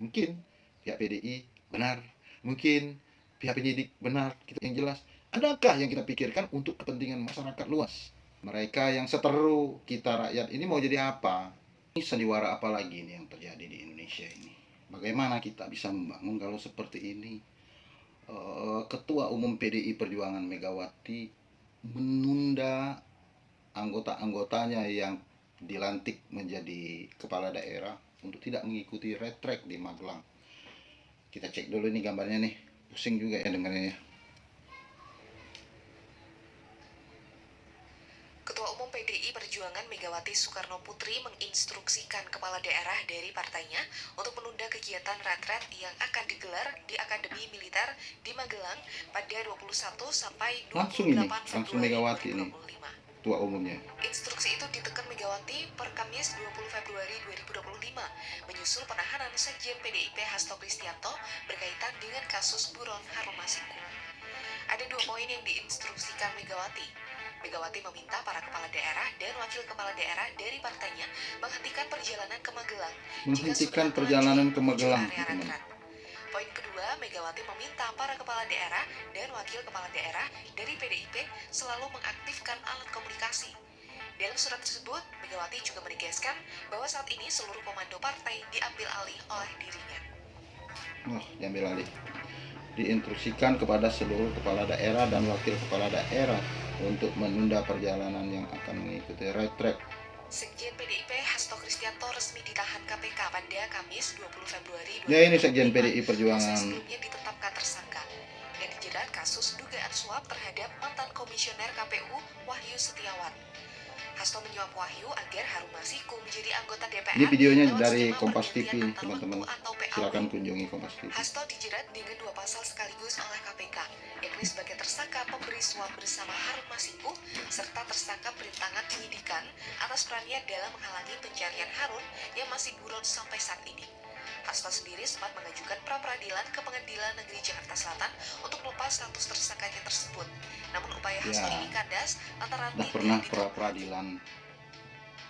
Mungkin pihak PDI benar, mungkin pihak penyidik benar. Yang jelas, adakah yang kita pikirkan untuk kepentingan masyarakat luas? Mereka yang seteru kita rakyat ini mau jadi apa? Ini sandiwara apa lagi nih yang terjadi di Indonesia ini? Bagaimana kita bisa membangun kalau seperti ini? Ketua Umum PDI Perjuangan Megawati menunda anggota-anggotanya yang dilantik menjadi kepala daerah untuk tidak mengikuti retrek di Magelang. Kita cek dulu nih gambarnya nih, pusing juga ya dengarnya. Ketua Umum PDI Perjuangan Megawati Soekarno Putri menginstruksikan kepala daerah dari partainya untuk menunda kegiatan retret yang akan digelar di Akademi Militer di Magelang pada 21 sampai 28 langsung Februari Megawati 2025. ini ketua umumnya. Instruksi itu ditekan Megawati per Kamis 20 Februari 2025 menyusul penahanan Sekjen PDIP Hasto Kristianto berkaitan dengan kasus buron Harun Masiku. Ada 2 poin yang diinstruksikan Megawati. Megawati meminta para kepala daerah dan wakil kepala daerah dari partainya menghentikan perjalanan ke Magelang Menghentikan perjalanan ke Magelang. Poin kedua, Megawati meminta para kepala daerah dan wakil kepala daerah dari PDIP selalu mengaktifkan alat komunikasi. Dalam surat tersebut, Megawati juga menegaskan bahwa saat ini seluruh komando partai diambil alih oleh dirinya. Diambil alih. Diinstruksikan kepada seluruh kepala daerah dan wakil kepala daerah untuk menunda perjalanan yang akan mengikuti retrek. Sekjen PDIP Hasto Kristianto resmi ditahan KPK pada Kamis 20 Februari 2025. Ya, ini Sekjen PDI Perjuangan. Sebelumnya ditetapkan tersangka dan dijerat kasus dugaan suap terhadap mantan komisioner KPU Wahyu Setiawan. Hasto menyuap Wahyu agar Harun Masiku menjadi anggota DPR. Ini videonya dari Kompas TV, teman-teman. Silakan kunjungi Kompas TV. Hasto dijerat dengan 2 pasal sekaligus oleh KPK, yakni sebagai tersangka pemberi suap bersama Harun Masiku serta tersangka perintangan penyidikan atas perannya dalam menghalangi pencarian Harun yang masih buron sampai saat ini. Hasto sendiri sempat mengajukan pra-peradilan ke Pengadilan Negeri Jakarta Selatan untuk melepas status tersangkanya tersebut. Namun upaya Hasto ini kandas lantaran tidak pernah pra-peradilan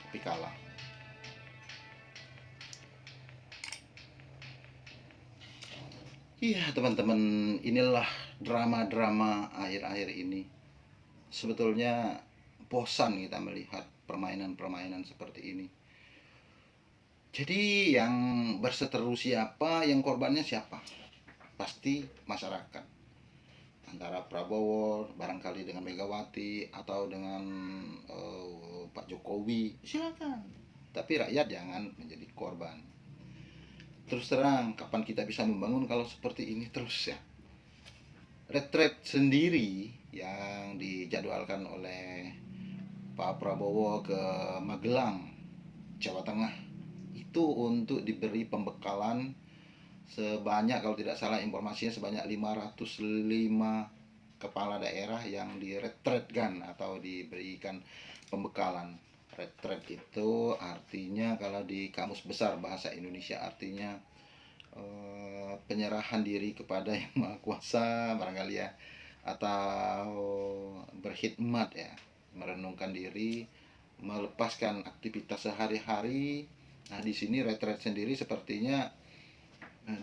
tapi kalah. Iya teman-teman, inilah drama-drama akhir-akhir ini. Sebetulnya bosan kita melihat permainan-permainan seperti ini. Jadi yang berseteru siapa, yang korbannya siapa? Pasti masyarakat. Antara Prabowo barangkali dengan Megawati atau dengan Pak Jokowi, silakan. Tapi rakyat jangan menjadi korban. Terus terang, kapan kita bisa membangun kalau seperti ini terus ya? Retret sendiri yang dijadwalkan oleh Pak Prabowo ke Magelang, Jawa Tengah, itu untuk diberi pembekalan sebanyak, kalau tidak salah informasinya, sebanyak 505 kepala daerah yang diretretkan atau diberikan pembekalan. Retret itu artinya kalau di Kamus Besar Bahasa Indonesia artinya penyerahan diri kepada Yang Maha Kuasa barangkali ya, atau berkhidmat ya, merenungkan diri, melepaskan aktivitas sehari-hari. Nah, di sini retret sendiri sepertinya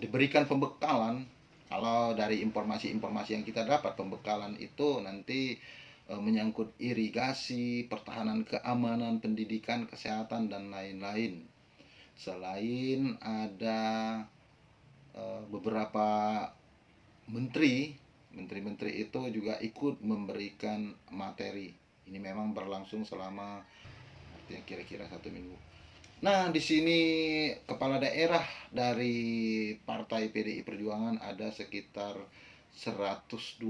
diberikan pembekalan. Kalau dari informasi-informasi yang kita dapat, pembekalan itu nanti menyangkut irigasi, pertahanan keamanan, pendidikan, kesehatan, dan lain-lain. Selain ada beberapa menteri itu juga ikut memberikan materi. Ini memang berlangsung selama artinya kira-kira 1 minggu. Nah, di sini kepala daerah dari Partai PDI Perjuangan ada sekitar 126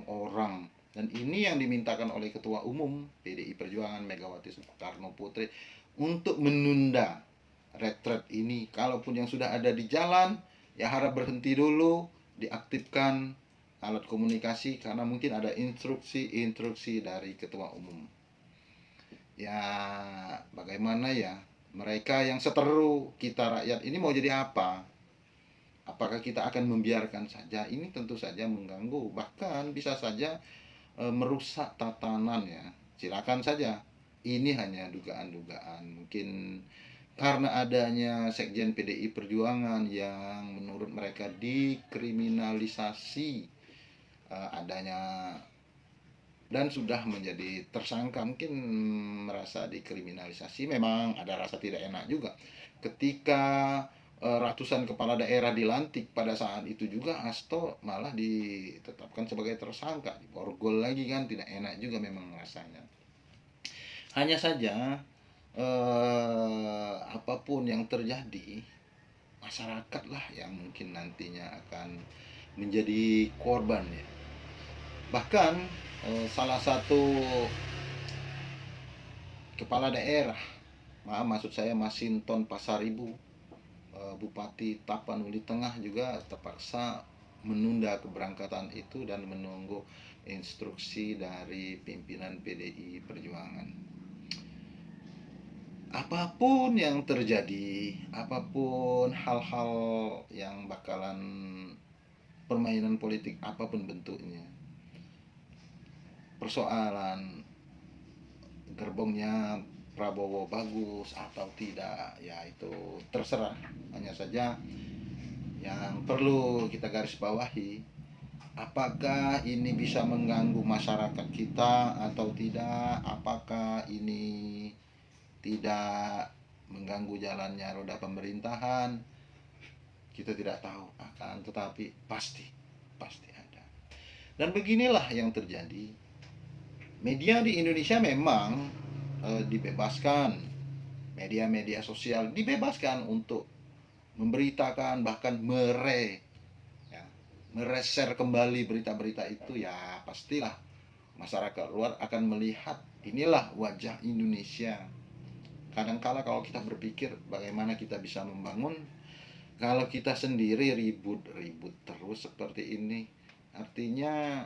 orang. Dan ini yang dimintakan oleh Ketua Umum PDI Perjuangan Megawati Soekarno Putri untuk menunda retret ini. Kalaupun yang sudah ada di jalan, ya harap berhenti dulu, diaktifkan alat komunikasi karena mungkin ada instruksi dari Ketua Umum. Ya, bagaimana ya? Mereka yang seteru kita rakyat ini mau jadi apa? Apakah kita akan membiarkan saja? Ini tentu saja mengganggu, bahkan bisa saja merusak tatanan ya. Silakan saja. Ini hanya dugaan-dugaan. Mungkin karena adanya Sekjen PDI Perjuangan yang menurut mereka dikriminalisasi, adanya dan sudah menjadi tersangka, mungkin merasa dikriminalisasi. Memang ada rasa tidak enak juga ketika ratusan kepala daerah dilantik pada saat itu juga Hasto malah ditetapkan sebagai tersangka, diborgol lagi kan, tidak enak juga memang rasanya. Hanya saja apapun yang terjadi, masyarakatlah yang mungkin nantinya akan menjadi korban ya. Bahkan salah satu kepala daerah, maksud saya Masinton Pasaribu, Bupati Tapanuli Tengah juga terpaksa menunda keberangkatan itu dan menunggu instruksi dari pimpinan PDI Perjuangan. Apapun yang terjadi, apapun hal-hal yang bakalan permainan politik apapun bentuknya, persoalan gerbongnya Prabowo bagus atau tidak, ya itu terserah. Hanya saja yang perlu kita garis bawahi, apakah ini bisa mengganggu masyarakat kita atau tidak, apakah ini tidak mengganggu jalannya roda pemerintahan, kita tidak tahu. Akan tetapi pasti ada. Dan beginilah yang terjadi. Media di Indonesia memang dibebaskan, media-media sosial dibebaskan untuk memberitakan, bahkan mereser kembali berita-berita itu. Ya pastilah masyarakat luar akan melihat inilah wajah Indonesia. Kadangkala kalau kita berpikir bagaimana kita bisa membangun, kalau kita sendiri ribut terus seperti ini, artinya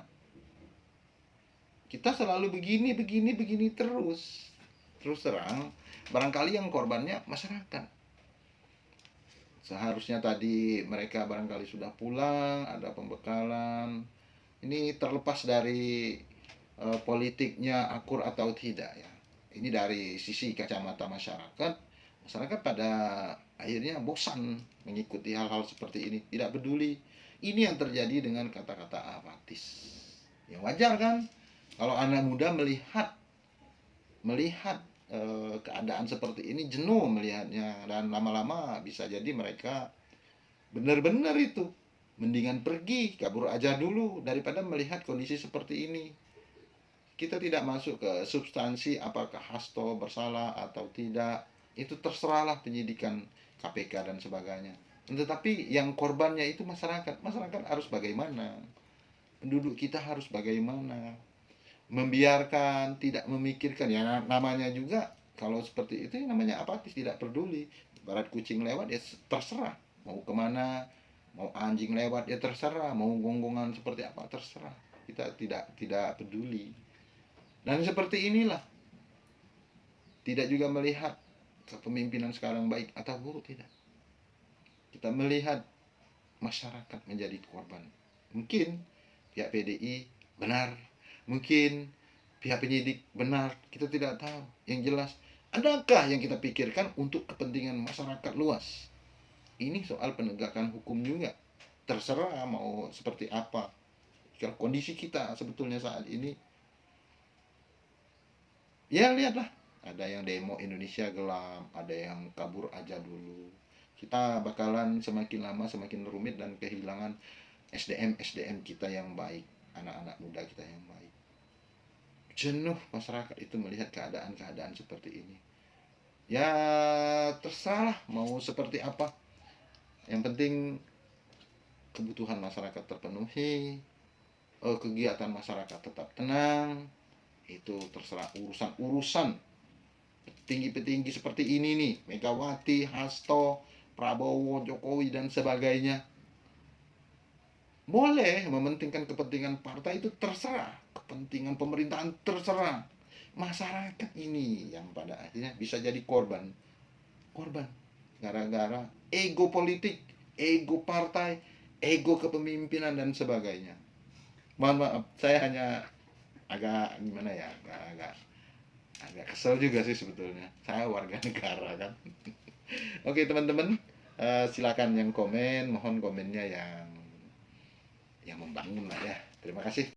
kita selalu begini terus terang. Barangkali yang korbannya masyarakat. Seharusnya tadi mereka barangkali sudah pulang, ada pembekalan. Ini terlepas dari politiknya akur atau tidak ya. Ini dari sisi kacamata masyarakat. Masyarakat pada akhirnya bosan mengikuti hal-hal seperti ini, tidak peduli. Ini yang terjadi dengan kata-kata apatis. Ya wajar kan? Kalau anak muda melihat keadaan seperti ini, jenuh melihatnya, dan lama-lama bisa jadi mereka benar-benar itu mendingan pergi, kabur aja dulu daripada melihat kondisi seperti ini. Kita tidak masuk ke substansi apakah Hasto bersalah atau tidak, itu terserahlah penyidikan KPK dan sebagainya. Tetapi yang korbannya itu masyarakat harus bagaimana, penduduk kita harus bagaimana, membiarkan, tidak memikirkan. Ya namanya juga kalau seperti itu namanya apatis, tidak peduli. Barat kucing lewat ya terserah, mau kemana, mau anjing lewat ya terserah, mau gonggongan seperti apa terserah, kita tidak peduli. Dan seperti inilah, tidak juga melihat kepemimpinan sekarang baik atau buruk, tidak. Kita melihat masyarakat menjadi korban. Mungkin pihak PDI benar, mungkin pihak penyidik benar, kita tidak tahu. Yang jelas, adakah yang kita pikirkan untuk kepentingan masyarakat luas? Ini soal penegakan hukum juga. Terserah mau seperti apa. Kalau kondisi kita sebetulnya saat ini, ya lihatlah, ada yang demo Indonesia gelap, ada yang kabur aja dulu. Kita bakalan semakin lama semakin rumit dan kehilangan SDM kita yang baik, anak-anak muda kita yang baik. Jenuh masyarakat itu melihat keadaan-keadaan seperti ini. Ya terserah mau seperti apa. Yang penting kebutuhan masyarakat terpenuhi, kegiatan masyarakat tetap tenang. Itu terserah urusan petinggi-petinggi seperti ini nih, Megawati, Hasto, Prabowo, Jokowi dan sebagainya. Boleh mementingkan kepentingan partai, itu terserah, kepentingan pemerintahan terserah. Masyarakat ini yang pada akhirnya bisa jadi korban gara-gara ego politik, ego partai, ego kepemimpinan dan sebagainya. Mohon maaf, saya hanya agak gimana ya, agak kesel juga sih sebetulnya. Saya warga negara kan, Oke teman-teman, silakan yang komen, mohon komennya yang membangun lah ya. Terima kasih.